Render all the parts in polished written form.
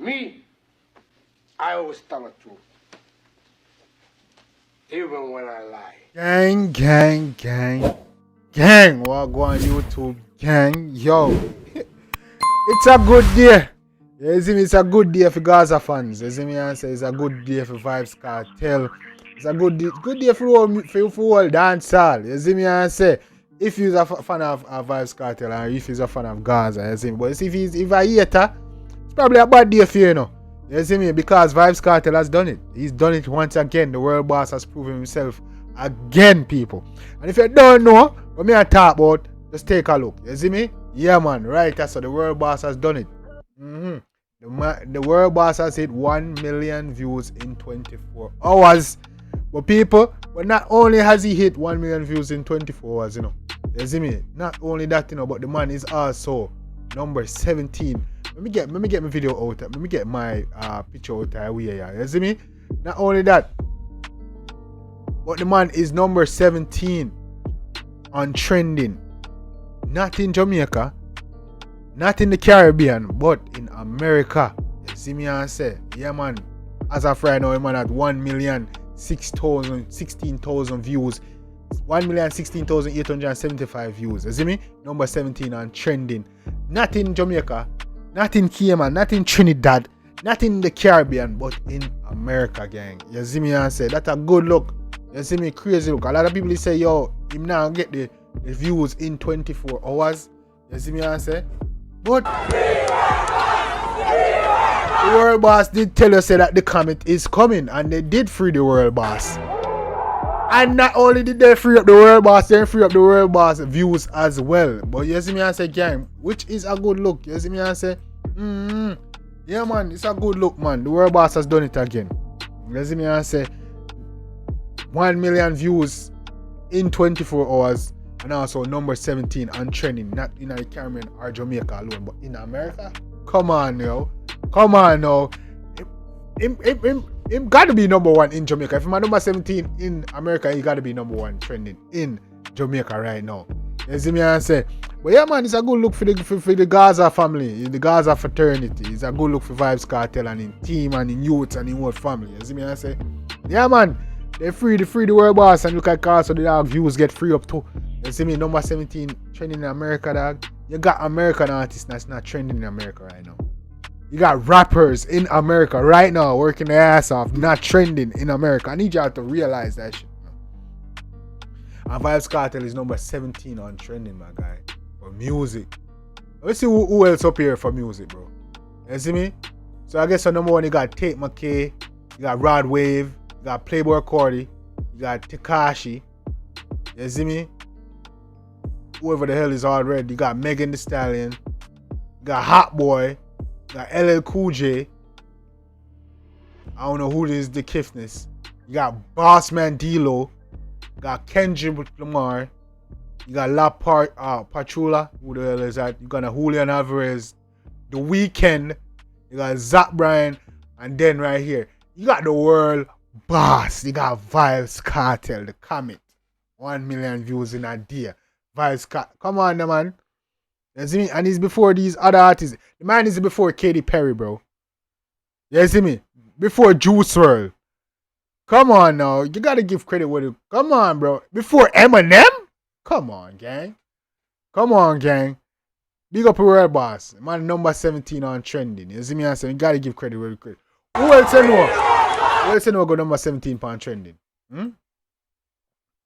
Me, I always tell the truth. Even when I lie. Gang, gang, gang. Gang, what go on YouTube? Gang, yo. It's a good day. You see me, it's a good day for Gaza fans. You see me, I say it's a good day for Vybz Kartel. It's a good day for all dancehall. You see me, I say if you're a fan of Vybz Kartel and if you're a fan of Gaza, you see me. But if I hater, it's probably a bad day for you, you know. You see me, because Vybz Kartel has done it. He's done it once again. The world boss has proven himself again, people. And if you don't know what me I talk about, just take a look. You see me? Yeah, man. Right, that's so the world boss has done it. The world boss has hit 1 million views in 24 hours. But people, but not only has he hit 1 million views in 24 hours, you know. You see me? Not only that, you know, but the man is also number 17. Let me get my video out. Let me get my picture out here. You see me? Not only that, but the man is number 17 on trending. Not in Jamaica, not in the Caribbean, but in America. You see me and say, yeah man, as of right now, man at 1,016,000 views. 1,016,875 views. You see me? Number 17 on trending. Not in Jamaica, not in Cayman, not in Trinidad, not in the Caribbean, but in America, gang. You see me and say, that's a good look. You see me, crazy look. A lot of people say, yo, him now get the views in 24 hours. You see me and say, but the world boss did tell us that the comet is coming, and they did free the world boss. And not only did they free up the world boss, they free up the world boss views as well. But you see me and say, gang, which is a good look. You see me and say, yeah man, it's a good look, man. The world boss has done it again. You see me and say, 1 million views in 24 hours, and also number 17 on trending, not in the Caribbean or Jamaica alone, but in America. Come on, yo. Come on, now. Him got to be number 1 in Jamaica. If I'm number 17 in America, he got to be number 1 trending in Jamaica right now. You see me and say, but yeah, man, it's a good look for the Gaza family, the Gaza fraternity. It's a good look for Vybz Kartel and in team and in youth and in whole family. You see me and say, yeah, man, they free the world boss, and look at cars so the dog views get free up too. You see me, number 17 trending in America, dog. You got American artists that's not trending in America right now. You got rappers in America right now working their ass off, not trending in America. I need y'all to realize that shit. And Vybz Kartel is number 17 on trending, my guy. For music. Let's see who else up here for music, bro. You see me? So I guess the number 1, you got Tate McKay, you got Rod Wave, you got Playboy Carti, you got Tekashi. You see me? Whoever the hell is already. You got Megan Thee Stallion, you got Hot Boy, you got LL Cool J. I don't know who this is, the Kiffness. You got Bossman D-Lo. You got Kendrick Lamar. You got La Patrula. Who the hell is that? You got Julian Alvarez. The Weeknd. You got Zach Bryan. And then right here, you got the world boss. You got Vybz Kartel, the comet. 1 million views in a day. Vybz Kartel. Come on, man. You see me? And he's before these other artists. The man is before Katy Perry, bro. You see me? Before Juice WRLD. Come on now. You gotta give credit with it. Come on, bro. Before Eminem? Come on, gang. Come on, gang. Big up your world boss. Man, number 17 on trending. You see me? I say you gotta give credit where credit. Who else you know? Who else you know go number 17 on trending?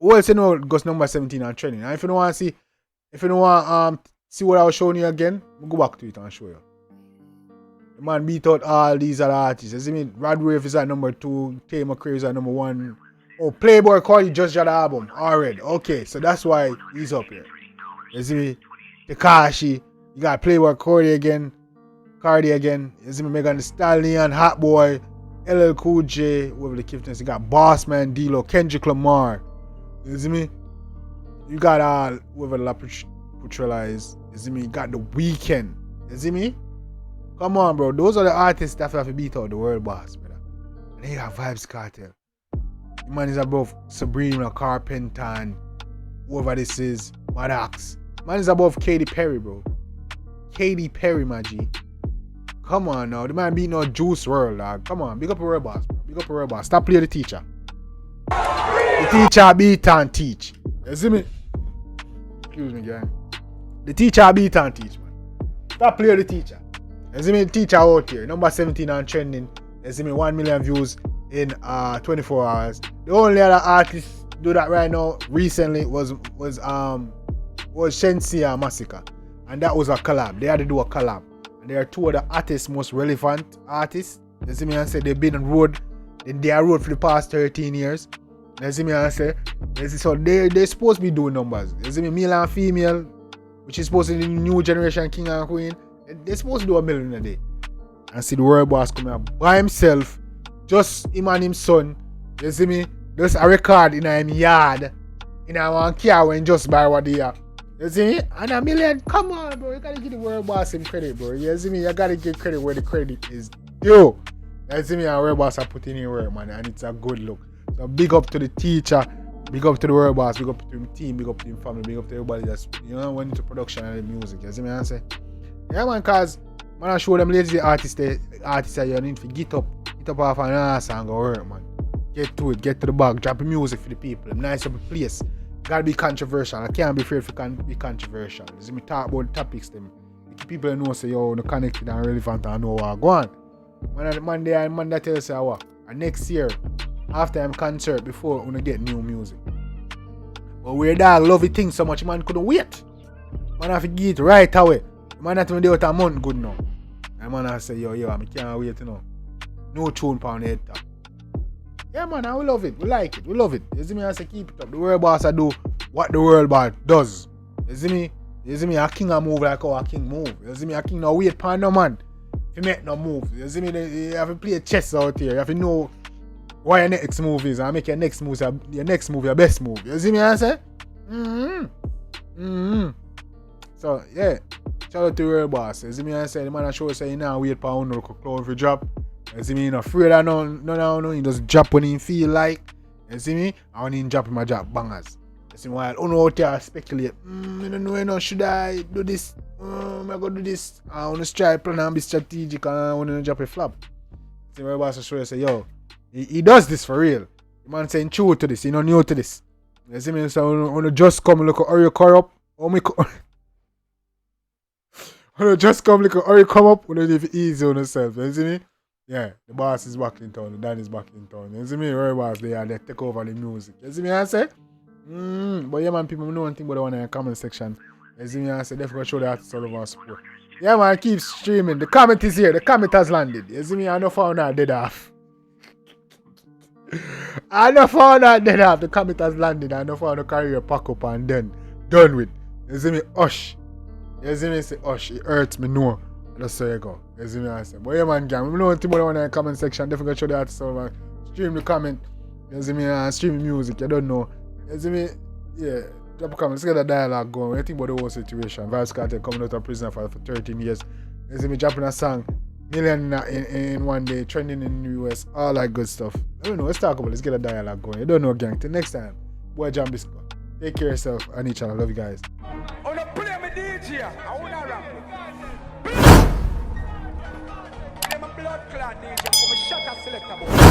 Who else you know goes number 17 on trending? And if you don't want to see what I was showing you again, we'll go back to it and show you. The man beat out all these other artists. You see me? Rod Wave is at number 2. Tate McRae is at number 1. Oh, Playboy Carti just got an album already. Okay, so that's why he's up here. You see me? Tekashi. You got Playboy Carti again. You see me? Megan Thee Stallion, Hot Boy, LL Cool J, whoever the Kiffness. You got Bossman D-Lo, Kendrick Lamar. You see me? You got whoever La Patrula is. You see me? You got The Weeknd. You see me? Come on, bro. Those are the artists that have to beat out the world boss, brother. And then you got Vybz Kartel. The man is above Sabrina Carpenter and whoever this is, Maddox. Man is above Katy Perry, bro. Katy Perry, my G. Come on now. The man beat no Juice World, dog. Come on. Big up a World Boss, bro. Big up a World Boss. Stop playing the teacher. The teacher beat and teach. You see me? Excuse me, gang. The teacher beat and teach, man. Stop playing the teacher. You see me? The teacher out here. Number 17 and trending. You see me? 1 million views in 24 hours. The only other artist do that right now recently was Shensia Massacre. And that was a collab. They had to do a collab. And they are two of the artists, most relevant artists. You see me? I say they've been on road. They are road for the past 13 years. You see me? I say, so they're supposed to be doing numbers. You see me? Male and female, which is supposed to be the new generation king and queen. They're supposed to do 1 million a day. And see the World Boss coming up by himself, just him and his son. You see me? Just a record in a yard, in a one car when just buy what they have. You see me? And 1 million, come on, bro. You gotta give the World Boss some credit, bro. You see me? You gotta give credit where the credit is due. You see me? And World Boss are putting in work, man, and it's a good look. So big up to the teacher, big up to the World Boss, big up to the team, big up to the family, big up to everybody that's, went into production and the music. You see me? I say, yeah, man, cause man, I show them lazy artists that you need to get up off an ass and go work, man. Get to it, get to the bag, drop the music for the people. Nice up a place. Gotta be controversial. I can't be afraid if you can be controversial. You see me talk about the topics them. The people know say yo, no connected and relevant and know what go on. Man that tells you what. And next year, after I'm concert, before we get new music. But we're dog love it thing so much, man couldn't wait. Man have to get it right away. Man not even do it a month good now. And man I say, yo, I can't wait, No tune pound the head top. Yeah, man, we love it. We like it. We love it. You see me? I say keep it up. The World Boss I do what the World Boss does. You see me? You see me? A king a move like how a king move. You see me? A king no wait pan no man. If you make no move. You see me? You have to play chess out here. You have to know what your next move is and make your next move your best move. You see me? I say? So yeah. Shout out to World Boss. You see me? I say the man I show say you now wait for no clown for drop. You see me? You're not afraid of no. He just drop when he feel like. You see me? And when he drop him, I drop bangers. You see me? While out there speculate. I don't know, should I do this? I go do this. I want to try plan and be strategic and I want to drop a flop. See my boss show you say, yo, he does this for real. The man saying true to this, he not new to this. You see me? So when you just come look how you corrupt, when you just come look how you come up, when you live easy on yourself. You see me? Yeah, the boss is back in town, the dad is back in town. You see me? World Boss, they take over the music. You see me? I say? But yeah, man, people know one thing about the one in the comment section. You see me? I say, definitely show the artists all over support. Yeah, man, keep streaming. The comment is here. The comment has landed. You see me? I know found out dead off. I know found out dead off. The comment has landed. I know found the career pack up and then done with. You see me? Hush. You see me? Say, hush. It hurts me, no. That's how you go. You see me? I say, but yeah, man, gang. We know one thing about the one in the comment section. Definitely show the artists all over. Stream the comment. You see me? Stream music. You don't know. You see me? Yeah. Drop a comment. Let's get a dialogue going. What do you think about the whole situation? Vybz Kartel coming out of prison for 13 years. You see me dropping a song. Million in one day. Trending in the US. All that good stuff. I don't know. Let's talk about it. Let's get a dialogue going. You don't know, gang. Till next time. Boy Jambisco. Take care of yourself and each other. Love you guys. On the play me DJ. I wanna rap. I'm a blood clot DJ. I'm a shot a selector.